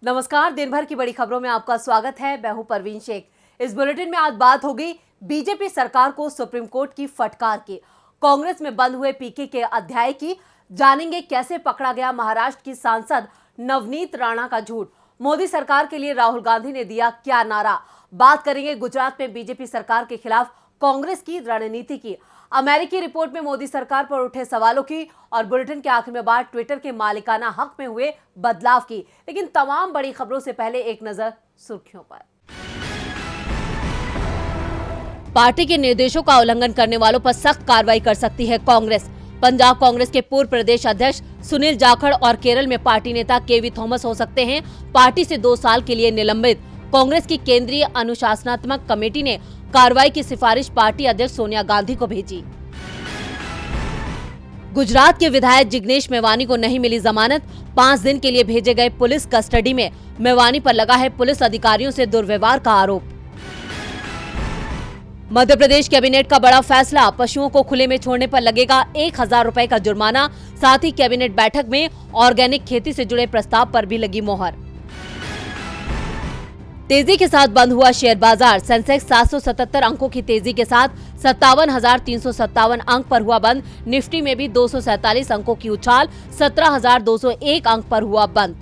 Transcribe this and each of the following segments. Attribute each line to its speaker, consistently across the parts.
Speaker 1: नमस्कार, दिन भर की बड़ी खबरों में आपका स्वागत है। मैं हूं परवीन शेख। इस बुलेटिन में आज बात होगी बीजेपी सरकार को सुप्रीम कोर्ट की फटकार की, कांग्रेस में बंद हुए पीके के अध्याय की, जानेंगे कैसे पकड़ा गया महाराष्ट्र की सांसद नवनीत राणा का झूठ, मोदी सरकार के लिए राहुल गांधी ने दिया क्या नारा, बात करेंगे गुजरात में बीजेपी सरकार के खिलाफ कांग्रेस की रणनीति की, अमेरिकी रिपोर्ट में मोदी सरकार पर उठे सवालों की और बुलेटिन के आखिर में बात ट्विटर के मालिकाना हक में हुए बदलाव की। लेकिन तमाम बड़ी खबरों से पहले एक नजर सुर्खियों पर। पार्टी के निर्देशों का उल्लंघन करने वालों पर सख्त कार्रवाई कर सकती है कांग्रेस। पंजाब कांग्रेस के पूर्व प्रदेश अध्यक्ष सुनील जाखड़ और केरल में पार्टी नेता केवी थॉमस हो सकते हैं पार्टी से 2 साल के लिए निलंबित। कांग्रेस की केंद्रीय अनुशासनात्मक कमेटी ने कार्रवाई की सिफारिश पार्टी अध्यक्ष सोनिया गांधी को भेजी। गुजरात के विधायक जिग्नेश मेवानी को नहीं मिली जमानत, 5 दिन के लिए भेजे गए पुलिस कस्टडी में। मेवानी पर लगा है पुलिस अधिकारियों से दुर्व्यवहार का आरोप। मध्य प्रदेश कैबिनेट का बड़ा फैसला, पशुओं को खुले में छोड़ने पर लगेगा 1000 रुपए का जुर्माना। साथ ही कैबिनेट बैठक में ऑर्गेनिक खेती से जुड़े प्रस्ताव पर भी लगी मोहर। तेजी के साथ बंद हुआ शेयर बाजार, सेंसेक्स 777 अंकों की तेजी के साथ 57,357 अंक पर हुआ बंद। निफ्टी में भी 247 अंकों की उछाल, 17,201 अंक पर हुआ बंद।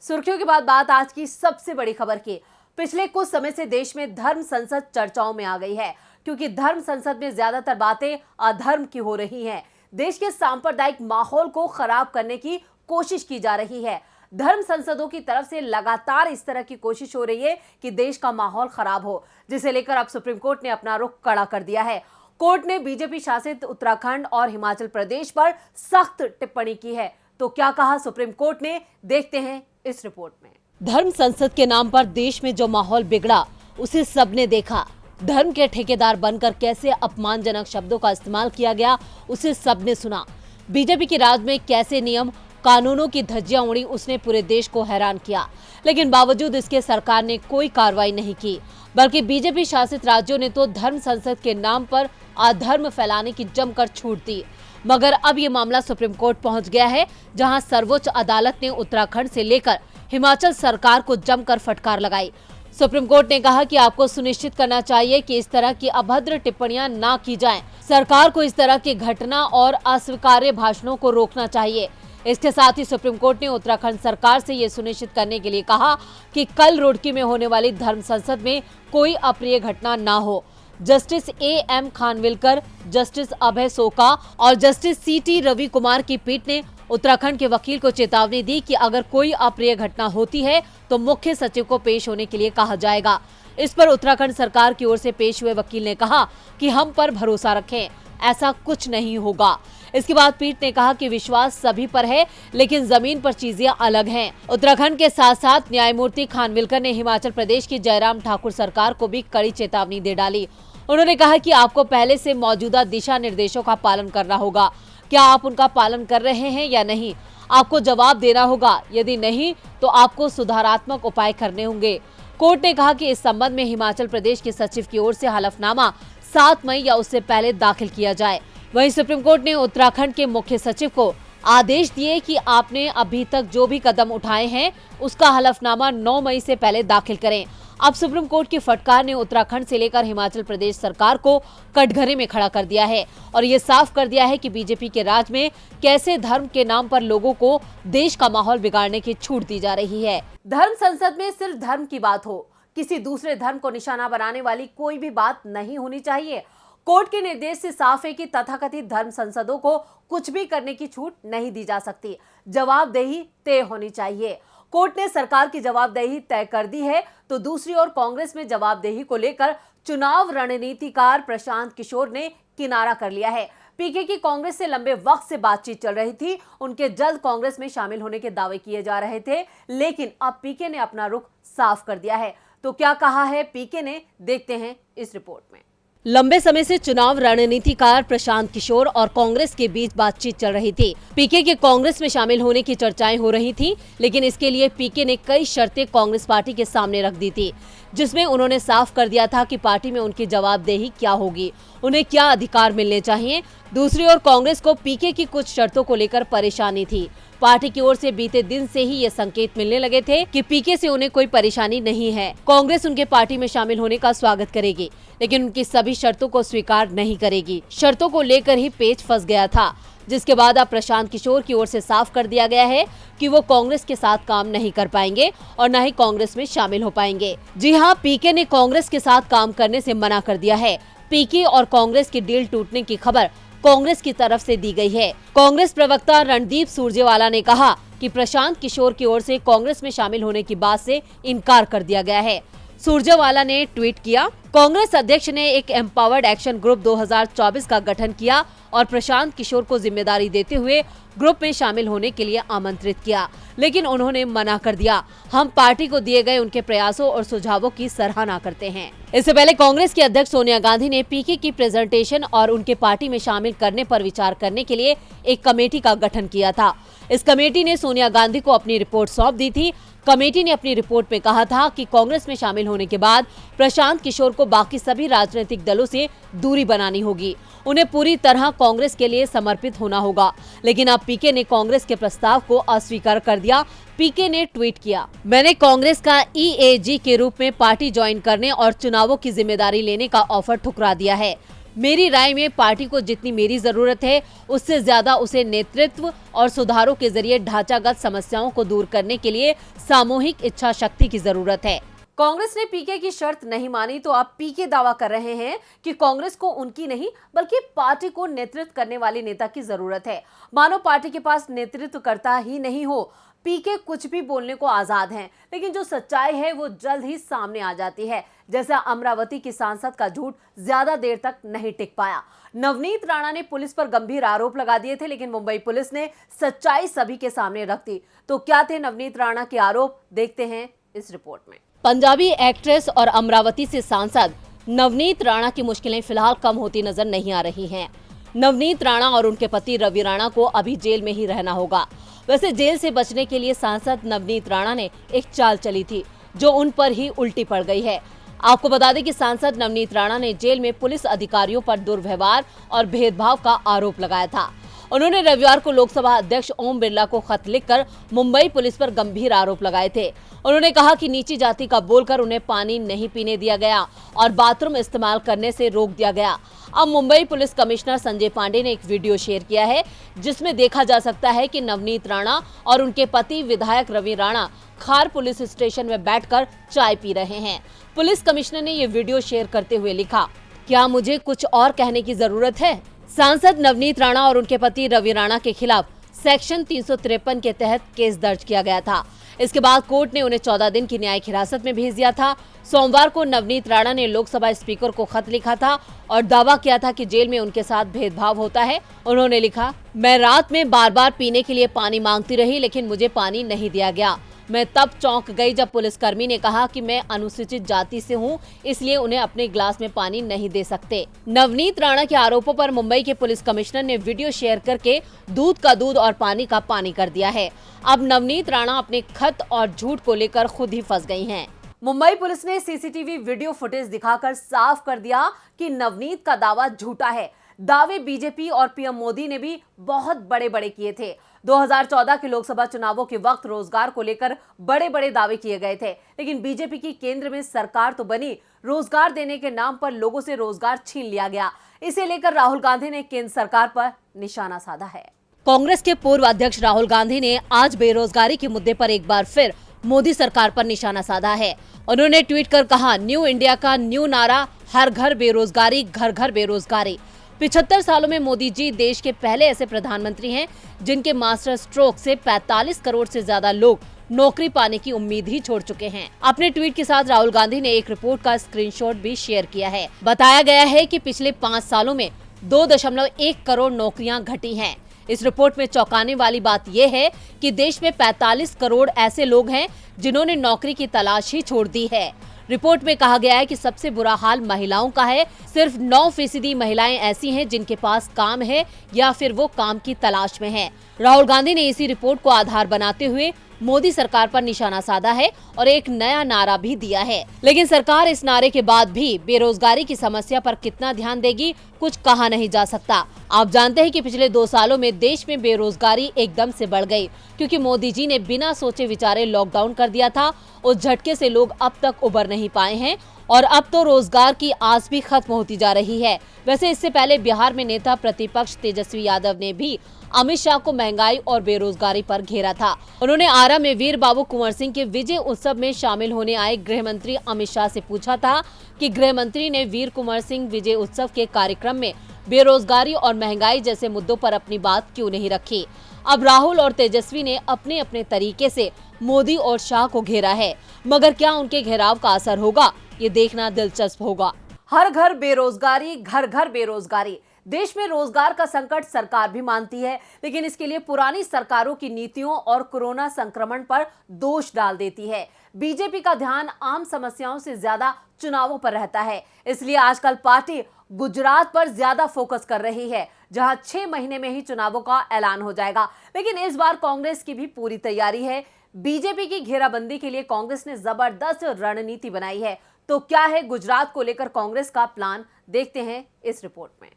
Speaker 1: सुर्खियों के बाद बात आज की सबसे बड़ी खबर की। पिछले कुछ समय से देश में धर्म संसद चर्चाओं में आ गई है, क्योंकि धर्म संसद में ज्यादातर बातें अधर्म की हो रही हैं। देश के सांप्रदायिक माहौल को खराब करने की कोशिश की जा रही है। धर्म संसदों की तरफ से लगातार इस तरह की कोशिश हो रही है कि देश का माहौल खराब हो, जिसे लेकर अब सुप्रीम कोर्ट ने अपना रुख कड़ा कर दिया है। कोर्ट ने बीजेपी शासित उत्तराखंड और हिमाचल प्रदेश पर सख्त टिप्पणी की है। तो क्या कहा सुप्रीम कोर्ट ने, देखते हैं इस रिपोर्ट में। धर्म संसद के नाम पर देश में जो माहौल बिगड़ा उसे सबने देखा। धर्म के ठेकेदार बनकर कैसे अपमानजनक शब्दों का इस्तेमाल किया गया उसे सबने सुना। बीजेपी के राज में कैसे नियम कानूनों की धज्जियां उड़ी, उसने पूरे देश को हैरान किया। लेकिन बावजूद इसके सरकार ने कोई कार्रवाई नहीं की, बल्कि बीजेपी शासित राज्यों ने तो धर्म संसद के नाम पर अधर्म फैलाने की जमकर छूट दी। मगर अब ये मामला सुप्रीम कोर्ट पहुंच गया है, जहां सर्वोच्च अदालत ने उत्तराखंड से लेकर हिमाचल सरकार को जमकर फटकार लगाई। सुप्रीम कोर्ट ने कहा कि आपको सुनिश्चित करना चाहिए कि इस तरह की अभद्र टिप्पणियां ना की जाएं। सरकार को इस तरह की घटना और अस्वीकार्य भाषणों को रोकना चाहिए। इसके साथ ही सुप्रीम कोर्ट ने उत्तराखंड सरकार से ये सुनिश्चित करने के लिए कहा कि कल रुड़की में होने वाली धर्म संसद में कोई अप्रिय घटना ना हो। जस्टिस AM खानविलकर, जस्टिस अभय सोका और जस्टिस CT रवि कुमार की पीठ ने उत्तराखंड के वकील को चेतावनी दी कि अगर कोई अप्रिय घटना होती है तो मुख्य सचिव को पेश होने के लिए कहा जाएगा। इस पर उत्तराखंड सरकार की ओर से पेश हुए वकील ने कहा कि हम पर भरोसा रखें, ऐसा कुछ नहीं होगा। इसके बाद पीठ ने कहा कि विश्वास सभी पर है, लेकिन जमीन पर चीजें अलग हैं। उत्तराखंड के साथ साथ न्यायमूर्ति खानविलकर ने हिमाचल प्रदेश की जयराम ठाकुर सरकार को भी कड़ी चेतावनी दे डाली। उन्होंने कहा कि आपको पहले से मौजूदा दिशा निर्देशों का पालन करना होगा। क्या आप उनका पालन कर रहे हैं या नहीं, आपको जवाब देना होगा। यदि नहीं तो आपको सुधारात्मक उपाय करने होंगे। कोर्ट ने कहा कि इस संबंध में हिमाचल प्रदेश के सचिव की ओर से हलफनामा 7 मई या उससे पहले दाखिल किया जाए। वहीं सुप्रीम कोर्ट ने उत्तराखंड के मुख्य सचिव को आदेश दिए कि आपने अभी तक जो भी कदम उठाए हैं उसका हलफनामा 9 मई से पहले दाखिल करें। अब सुप्रीम कोर्ट की फटकार ने उत्तराखंड से लेकर हिमाचल प्रदेश सरकार को कटघरे में खड़ा कर दिया है और ये साफ कर दिया है कि बीजेपी के राज में कैसे धर्म के नाम पर लोगों को देश का माहौल बिगाड़ने की छूट दी जा रही है। धर्म संसद में सिर्फ धर्म की बात हो, किसी दूसरे धर्म को निशाना बनाने वाली कोई भी बात नहीं होनी चाहिए। कोर्ट के निर्देश से साफ है कि तथाकथित धर्म संसदों को कुछ भी करने की छूट नहीं दी जा सकती। जवाबदेही तय होनी चाहिए। कोर्ट ने सरकार की जवाबदेही तय कर दी है, तो दूसरी ओर कांग्रेस में जवाबदेही को लेकर चुनाव रणनीतिकार प्रशांत किशोर ने किनारा कर लिया है। पीके की कांग्रेस से लंबे वक्त से बातचीत चल रही थी, उनके जल्द कांग्रेस में शामिल होने के दावे किए जा रहे थे, लेकिन अब पीके ने अपना रुख साफ कर दिया है। तो क्या कहा है पीके ने, देखते हैं इस रिपोर्ट में। लंबे समय से चुनाव रणनीतिकार प्रशांत किशोर और कांग्रेस के बीच बातचीत चल रही थी। पीके के कांग्रेस में शामिल होने की चर्चाएं हो रही थी, लेकिन इसके लिए पीके ने कई शर्तें कांग्रेस पार्टी के सामने रख दी थी, जिसमें उन्होंने साफ कर दिया था कि पार्टी में उनकी जवाबदेही क्या होगी, उन्हें क्या अधिकार मिलने चाहिए। दूसरी ओर कांग्रेस को पीके की कुछ शर्तों को लेकर परेशानी थी। पार्टी की ओर से बीते दिन से ही ये संकेत मिलने लगे थे कि पीके से उन्हें कोई परेशानी नहीं है। कांग्रेस उनके पार्टी में शामिल होने का स्वागत करेगी, लेकिन उनकी सभी शर्तों को स्वीकार नहीं करेगी। शर्तों को लेकर ही पेच फंस गया था, जिसके बाद अब प्रशांत किशोर की ओर से साफ कर दिया गया है कि वो कांग्रेस के साथ काम नहीं कर पाएंगे और न ही कांग्रेस में शामिल हो पाएंगे। जी हां, पीके ने कांग्रेस के साथ काम करने से मना कर दिया है। पीके और कांग्रेस की डील टूटने की खबर कांग्रेस की तरफ से दी गई है। कांग्रेस प्रवक्ता रणदीप सुरजेवाला ने कहा कि प्रशांत किशोर की ओर से कांग्रेस में शामिल होने की बात से इनकार कर दिया गया है। सुरजेवाला ने ट्वीट किया, कांग्रेस अध्यक्ष ने एक एम्पावर्ड एक्शन ग्रुप 2024 का गठन किया और प्रशांत किशोर को जिम्मेदारी देते हुए ग्रुप में शामिल होने के लिए आमंत्रित किया, लेकिन उन्होंने मना कर दिया। हम पार्टी को दिए गए उनके प्रयासों और सुझावों की सराहना करते हैं। इससे पहले कांग्रेस की अध्यक्ष सोनिया गांधी ने पीके की प्रेजेंटेशन और उनके पार्टी में शामिल करने पर विचार करने के लिए एक कमेटी का गठन किया था। इस कमेटी ने सोनिया गांधी को अपनी रिपोर्ट सौंप दी थी। कमेटी ने अपनी रिपोर्ट में कहा था कि कांग्रेस में शामिल होने के बाद प्रशांत किशोर को बाकी सभी राजनीतिक दलों से दूरी बनानी होगी, उन्हें पूरी तरह कांग्रेस के लिए समर्पित होना होगा। लेकिन अब पीके ने कांग्रेस के प्रस्ताव को अस्वीकार कर दिया। पीके ने ट्वीट किया, मैंने कांग्रेस का ईएजी के रूप में पार्टी ज्वाइन करने और चुनावों की जिम्मेदारी लेने का ऑफर ठुकरा दिया है। मेरी राय में पार्टी को जितनी मेरी जरूरत है, उससे ज्यादा उसे नेतृत्व और सुधारों के जरिए ढांचागत समस्याओं को दूर करने के लिए सामूहिक इच्छा शक्ति की जरूरत है। कांग्रेस ने पीके की शर्त नहीं मानी तो अब पीके दावा कर रहे हैं कि कांग्रेस को उनकी नहीं बल्कि पार्टी को नेतृत्व करने वाले नेता की जरूरत है। मानो पार्टी के पास नेतृत्व करता ही नहीं हो। पीके कुछ भी बोलने को आजाद हैं, लेकिन जो सच्चाई है वो जल्द ही सामने आ जाती है। जैसा अमरावती की सांसद का झूठ ज्यादा देर तक नहीं टिक पाया। नवनीत राणा ने पुलिस पर गंभीर आरोप लगा दिए थे, लेकिन मुंबई पुलिस ने सच्चाई सभी के सामने रख दी। तो क्या थे नवनीत राणा के आरोप, देखते हैं इस रिपोर्ट में। पंजाबी एक्ट्रेस और अमरावती से सांसद नवनीत राणा की मुश्किलें फिलहाल कम होती नजर नहीं आ रही हैं। नवनीत राणा और उनके पति रवि राणा को अभी जेल में ही रहना होगा। वैसे जेल से बचने के लिए सांसद नवनीत राणा ने एक चाल चली थी, जो उन पर ही उल्टी पड़ गई है। आपको बता दें कि सांसद नवनीत राणा ने जेल में पुलिस अधिकारियों पर दुर्व्यवहार और भेदभाव का आरोप लगाया था। उन्होंने रविवार को लोकसभा अध्यक्ष ओम बिरला को खत लिखकर मुंबई पुलिस पर गंभीर आरोप लगाए थे। उन्होंने कहा कि नीची जाति का बोलकर उन्हें पानी नहीं पीने दिया गया और बाथरूम इस्तेमाल करने से रोक दिया गया। अब मुंबई पुलिस कमिश्नर संजय पांडे ने एक वीडियो शेयर किया है, जिसमें देखा जा सकता है कि नवनीत राणा और उनके पति विधायक रवि राणा खार पुलिस स्टेशन में बैठकर चाय पी रहे हैं। पुलिस कमिश्नर ने ये वीडियो शेयर करते हुए लिखा, क्या मुझे कुछ और कहने की जरूरत है? सांसद नवनीत राणा और उनके पति रवि राणा के खिलाफ सेक्शन 353 के तहत केस दर्ज किया गया था। इसके बाद कोर्ट ने उन्हें 14 दिन की न्यायिक हिरासत में भेज दिया था। सोमवार को नवनीत राणा ने लोकसभा स्पीकर को खत लिखा था और दावा किया था कि जेल में उनके साथ भेदभाव होता है। उन्होंने लिखा, मैं रात में बार बार पीने के लिए पानी मांगती रही, लेकिन मुझे पानी नहीं दिया गया। मैं तब चौंक गई जब पुलिसकर्मी ने कहा कि मैं अनुसूचित जाति से हूं, इसलिए उन्हें अपने गिलास में पानी नहीं दे सकते। नवनीत राणा के आरोपों पर मुंबई के पुलिस कमिश्नर ने वीडियो शेयर करके दूध का दूध और पानी का पानी कर दिया है। अब नवनीत राणा अपने खत और झूठ को लेकर खुद ही फंस गई हैं। मुंबई पुलिस ने सीसीटीवी वीडियो फुटेज दिखाकर साफ कर दिया कि नवनीत का दावा झूठा है। दावे बीजेपी और पीएम मोदी ने भी बहुत बड़े बड़े किए थे। 2014 के लोकसभा चुनावों के वक्त रोजगार को लेकर बड़े बड़े दावे किए गए थे, लेकिन बीजेपी की केंद्र में सरकार तो बनी, रोजगार देने के नाम पर लोगों से रोजगार छीन लिया गया। इसे लेकर राहुल गांधी ने केंद्र सरकार पर निशाना साधा है। कांग्रेस के पूर्व अध्यक्ष राहुल गांधी ने आज बेरोजगारी के मुद्दे पर एक बार फिर मोदी सरकार पर निशाना साधा है। उन्होंने ट्वीट कर कहा, न्यू इंडिया का न्यू नारा, हर घर बेरोजगारी, घर घर बेरोजगारी। 75 सालों में मोदी जी देश के पहले ऐसे प्रधानमंत्री हैं जिनके मास्टर स्ट्रोक से 45 करोड़ से ज्यादा लोग नौकरी पाने की उम्मीद ही छोड़ चुके हैं। अपने ट्वीट के साथ राहुल गांधी ने एक रिपोर्ट का स्क्रीनशॉट भी शेयर किया है। बताया गया है कि पिछले 5 सालों में 2.1 करोड़ नौकरियां घटी हैं। इस रिपोर्ट में चौंकाने वाली बात यह है कि देश में 45 करोड़ ऐसे लोग हैं जिन्होंने नौकरी की तलाश ही छोड़ दी है। रिपोर्ट में कहा गया है कि सबसे बुरा हाल महिलाओं का है। सिर्फ 9% महिलाएं ऐसी हैं जिनके पास काम है या फिर वो काम की तलाश में हैं। राहुल गांधी ने इसी रिपोर्ट को आधार बनाते हुए मोदी सरकार पर निशाना साधा है और एक नया नारा भी दिया है। लेकिन सरकार इस नारे के बाद भी बेरोजगारी की समस्या पर कितना ध्यान देगी, कुछ कहा नहीं जा सकता। आप जानते हैं कि पिछले 2 सालों में देश में बेरोजगारी एकदम से बढ़ गई, क्योंकि मोदी जी ने बिना सोचे विचारे लॉकडाउन कर दिया था। उस झटके से लोग अब तक उबर नहीं पाए हैं और अब तो रोजगार की आस भी खत्म होती जा रही है। वैसे इससे पहले बिहार में नेता प्रतिपक्ष तेजस्वी यादव ने भी अमित शाह को महंगाई और बेरोजगारी पर घेरा था। उन्होंने आरा में वीर बाबू कुंवर सिंह के विजय उत्सव में शामिल होने आए गृह मंत्री अमित शाह से पूछा था कि गृह मंत्री ने वीर कुंवर सिंह विजय उत्सव के कार्यक्रम में बेरोजगारी और महंगाई जैसे मुद्दों पर अपनी बात क्यों नहीं रखी। अब राहुल और तेजस्वी ने अपने अपने तरीके से मोदी और शाह को घेरा है, मगर क्या उनके घेराव का असर होगा, ये देखना दिलचस्प होगा। हर घर बेरोजगारी, घर घर बेरोजगारी। देश में रोजगार का संकट सरकार भी मानती है, लेकिन इसके लिए पुरानी सरकारों की नीतियों और कोरोना संक्रमण पर दोष डाल देती है। बीजेपी का ध्यान आम समस्याओं से ज्यादा चुनावों पर रहता है, इसलिए आजकल पार्टी गुजरात पर ज्यादा फोकस कर रही है, जहां 6 महीने में ही चुनावों का ऐलान हो जाएगा। लेकिन इस बार कांग्रेस की भी पूरी तैयारी है। बीजेपी की घेराबंदी के लिए कांग्रेस ने जबरदस्त रणनीति बनाई है। तो क्या है गुजरात को लेकर कांग्रेस का प्लान, देखते हैं इस रिपोर्ट में।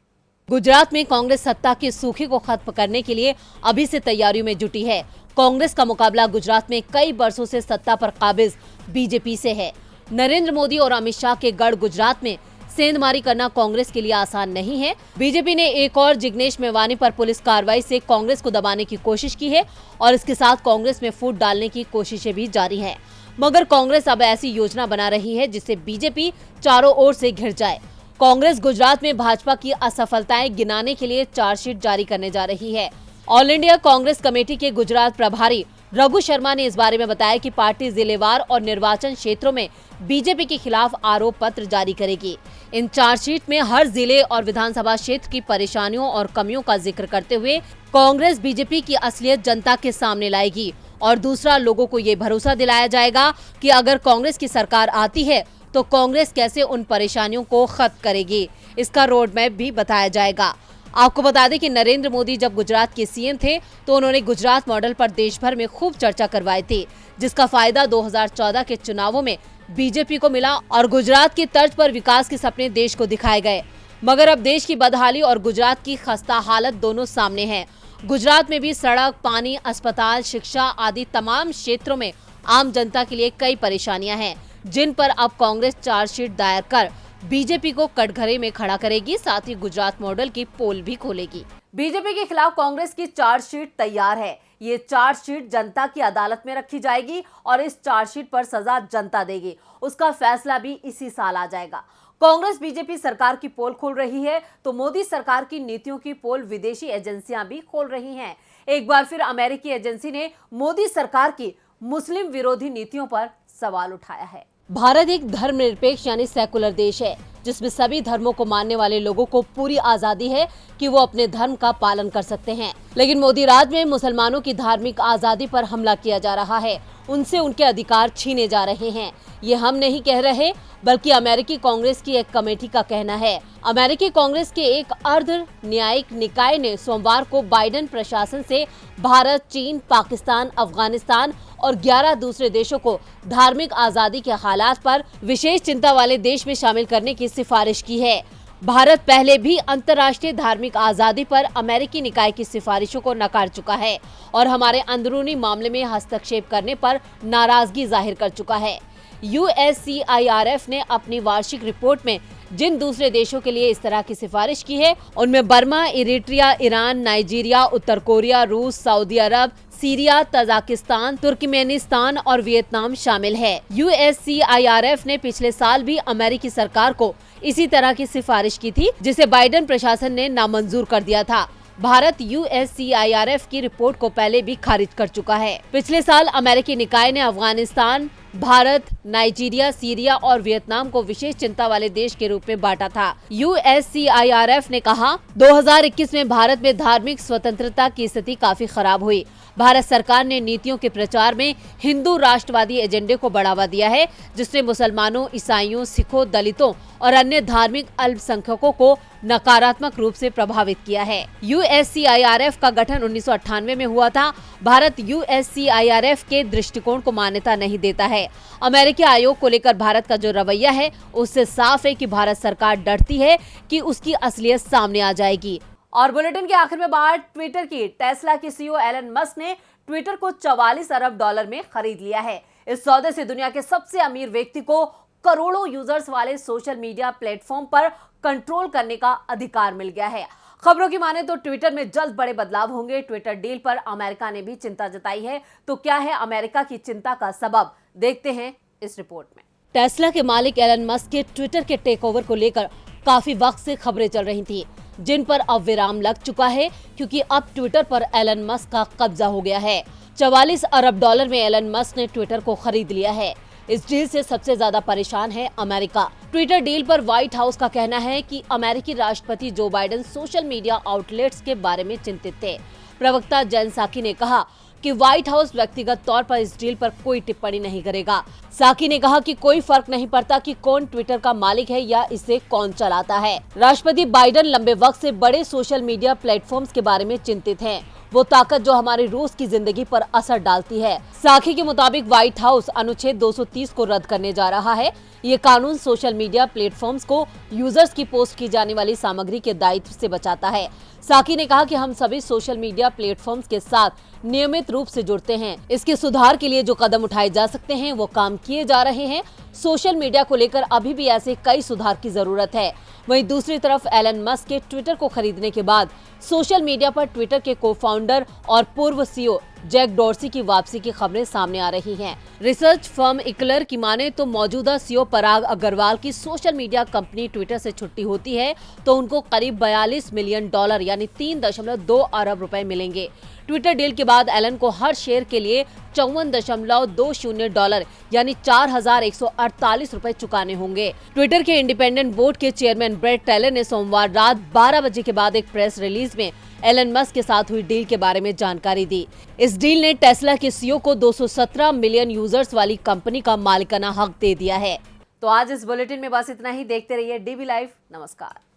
Speaker 1: गुजरात में कांग्रेस सत्ता की सूखी को खत्म करने के लिए अभी से तैयारियों में जुटी है। कांग्रेस का मुकाबला गुजरात में कई वर्षों से सत्ता पर काबिज बीजेपी से है। नरेंद्र मोदी और अमित शाह के गढ़ गुजरात में सेंधमारी करना कांग्रेस के लिए आसान नहीं है। बीजेपी ने एक और जिग्नेश मेवानी पर पुलिस कार्रवाई से कांग्रेस को दबाने की कोशिश की है और इसके साथ कांग्रेस में फूट डालने की कोशिशें भी जारी हैं। मगर कांग्रेस अब ऐसी योजना बना रही है जिससे बीजेपी चारों ओर से घिर जाए। कांग्रेस गुजरात में भाजपा की असफलताएं गिनाने के लिए चार्जशीट जारी करने जा रही है। ऑल इंडिया कांग्रेस कमेटी के गुजरात प्रभारी रघु शर्मा ने इस बारे में बताया कि पार्टी जिलेवार और निर्वाचन क्षेत्रों में बीजेपी के खिलाफ आरोप पत्र जारी करेगी। इन चार्जशीट में हर जिले और विधानसभा क्षेत्र की परेशानियों और कमियों का जिक्र करते हुए कांग्रेस बीजेपी की असलियत जनता के सामने लाएगी और दूसरा, लोगों को ये भरोसा दिलाया जाएगा कि अगर कांग्रेस की सरकार आती है तो कांग्रेस कैसे उन परेशानियों को खत्म करेगी। इसका रोड मैप भी बताया जाएगा। आपको बता दें कि नरेंद्र मोदी जब गुजरात के सीएम थे तो उन्होंने गुजरात मॉडल पर देश भर में खूब चर्चा करवाई थी, जिसका फायदा 2014 के चुनावों में बीजेपी को मिला और गुजरात की तर्ज पर विकास के सपने देश को दिखाए गए। मगर अब देश की बदहाली और गुजरात की खस्ता हालत दोनों सामने है। गुजरात में भी सड़क, पानी, अस्पताल, शिक्षा आदि तमाम क्षेत्रों में आम जनता के लिए कई परेशानियां हैं, जिन पर अब कांग्रेस चार्जशीट दायर कर बीजेपी को कटघरे में खड़ा करेगी। साथ ही गुजरात मॉडल की पोल भी खोलेगी। बीजेपी के खिलाफ कांग्रेस की चार्जशीट तैयार है। ये चार्जशीट जनता की अदालत में रखी जाएगी और इस चार्जशीट पर सजा जनता देगी। उसका फैसला भी इसी साल आ जाएगा। कांग्रेस बीजेपी सरकार की पोल खोल रही है तो मोदी सरकार की नीतियों की पोल विदेशी एजेंसियां भी खोल रही हैं। एक बार फिर अमेरिकी एजेंसी ने मोदी सरकार की मुस्लिम विरोधी नीतियों पर सवाल उठाया है। भारत एक धर्मनिरपेक्ष यानी सेकुलर देश है, जिसमें सभी धर्मों को मानने वाले लोगों को पूरी आजादी है कि वो अपने धर्म का पालन कर सकते हैं। लेकिन मोदी राज में मुसलमानों की धार्मिक आजादी पर हमला किया जा रहा है, उनसे उनके अधिकार छीने जा रहे हैं। ये हम नहीं कह रहे, बल्कि अमेरिकी कांग्रेस की एक कमेटी का कहना है। अमेरिकी कांग्रेस के एक अर्ध न्यायिक निकाय ने सोमवार को बाइडेन प्रशासन से भारत, चीन, पाकिस्तान, अफगानिस्तान और 11 दूसरे देशों को धार्मिक आजादी के हालात पर विशेष चिंता वाले देश में शामिल करने की सिफारिश की है। भारत पहले भी अंतर्राष्ट्रीय धार्मिक आजादी पर अमेरिकी निकाय की सिफारिशों को नकार चुका है और हमारे अंदरूनी मामले में हस्तक्षेप करने पर नाराजगी जाहिर कर चुका है। USCIRF ने अपनी वार्षिक रिपोर्ट में जिन दूसरे देशों के लिए इस तरह की सिफारिश की है, उनमें बर्मा, इरिट्रिया, ईरान, नाइजीरिया, उत्तर कोरिया, रूस, सऊदी अरब, सीरिया, तजाकिस्तान, तुर्कमेनिस्तान और वियतनाम शामिल है। USCIRF ने पिछले साल भी अमेरिकी सरकार को इसी तरह की सिफारिश की थी, जिसे बाइडेन प्रशासन ने नामंजूर कर दिया था। भारत USCIRF की रिपोर्ट को पहले भी खारिज कर चुका है। पिछले साल अमेरिकी निकाय ने अफगानिस्तान, भारत, नाइजीरिया, सीरिया और वियतनाम को विशेष चिंता वाले देश के रूप में बांटा था। USCIRF ने कहा 2021 में भारत में धार्मिक स्वतंत्रता की स्थिति काफी खराब हुई। भारत सरकार ने नीतियों के प्रचार में हिंदू राष्ट्रवादी एजेंडे को बढ़ावा दिया है, जिसने मुसलमानों, ईसाइयों, सिखों, दलितों और अन्य धार्मिक अल्पसंख्यकों को नकारात्मक रूप से प्रभावित किया है। USCIRF का गठन 1998 में हुआ था। भारत USCIRF के दृष्टिकोण को मान्यता नहीं देता है। अमेरिकी आयोग को लेकर भारत का जो रवैया है उससे साफ है कि भारत सरकार डरती है कि उसकी असलियत सामने आ जाएगी। और बुलेटिन के आखिर में बात ट्विटर की। टेस्ला के CEO एलन मस्क ने ट्विटर को 44 अरब डॉलर में खरीद लिया है। इस सौदे से दुनिया के सबसे अमीर व्यक्ति को करोड़ों यूजर्स वाले सोशल मीडिया प्लेटफॉर्म पर कंट्रोल करने का अधिकार मिल गया है। खबरों की माने तो ट्विटर में जल्द बड़े बदलाव होंगे। ट्विटर डील पर अमेरिका ने भी चिंता जताई है। तो क्या है अमेरिका की चिंता का सबब, देखते हैं इस रिपोर्ट में। टेस्ला के मालिक एलन मस्क के ट्विटर के टेक ओवर को लेकर काफी वक्त से खबरें चल रही थी, जिन पर अब विराम लग चुका है क्योंकि अब ट्विटर पर एलन मस्क का कब्जा हो गया है। 44 अरब डॉलर में एलन मस्क ने ट्विटर को खरीद लिया है। इस डील से सबसे ज्यादा परेशान है अमेरिका। ट्विटर डील पर व्हाइट हाउस का कहना है कि अमेरिकी राष्ट्रपति Joe Biden social media outlets के बारे में चिंतित थे। प्रवक्ता जेन साकी ने कहा कि व्हाइट हाउस व्यक्तिगत तौर पर इस डील पर कोई टिप्पणी नहीं करेगा। साकी ने कहा कि कोई फर्क नहीं पड़ता कि कौन ट्विटर का मालिक है या इसे कौन चलाता है। राष्ट्रपति बाइडेन लंबे वक्त से बड़े सोशल मीडिया प्लेटफॉर्म्स के बारे में चिंतित हैं। वो ताकत जो हमारे रोज की जिंदगी पर असर डालती है। साकी के मुताबिक व्हाइट हाउस अनुच्छेद 230 को रद्द करने जा रहा है। ये कानून सोशल मीडिया प्लेटफॉर्म्स को यूजर्स की पोस्ट की जाने वाली सामग्री के दायित्व से बचाता है। साकी ने कहा कि हम सभी सोशल मीडिया प्लेटफॉर्म्स के साथ नियमित रूप से जुड़ते हैं। इसके सुधार के लिए जो कदम उठाए जा सकते हैं वो काम किए जा रहे हैं। सोशल मीडिया को लेकर अभी भी ऐसे कई सुधार की जरूरत है। वहीं दूसरी तरफ एलन मस्क के ट्विटर को खरीदने के बाद सोशल मीडिया पर ट्विटर के को-फाउंडर और पूर्व CEO जैक डॉर्सी की वापसी की खबरें सामने आ रही हैं। रिसर्च फर्म इक्लर की माने तो मौजूदा CEO पराग अग्रवाल की सोशल मीडिया कंपनी ट्विटर से छुट्टी होती है तो उनको करीब 42 मिलियन डॉलर यानी 3.2 अरब रुपए मिलेंगे। ट्विटर डील के बाद एलन को हर शेयर के लिए 54.20 डॉलर यानी 4,148 रुपए चुकाने होंगे। ट्विटर के इंडिपेंडेंट बोर्ड के चेयरमैन ब्रेट टेलर ने सोमवार रात 12 बजे के बाद एक प्रेस रिलीज में एलन मस्क के साथ हुई डील के बारे में जानकारी दी। इस डील ने टेस्ला के CEO को 217 मिलियन यूजर्स वाली कंपनी का मालिकाना हक दे दिया है। तो आज इस बुलेटिन में बस इतना ही। देखते रहिए DB लाइव। नमस्कार।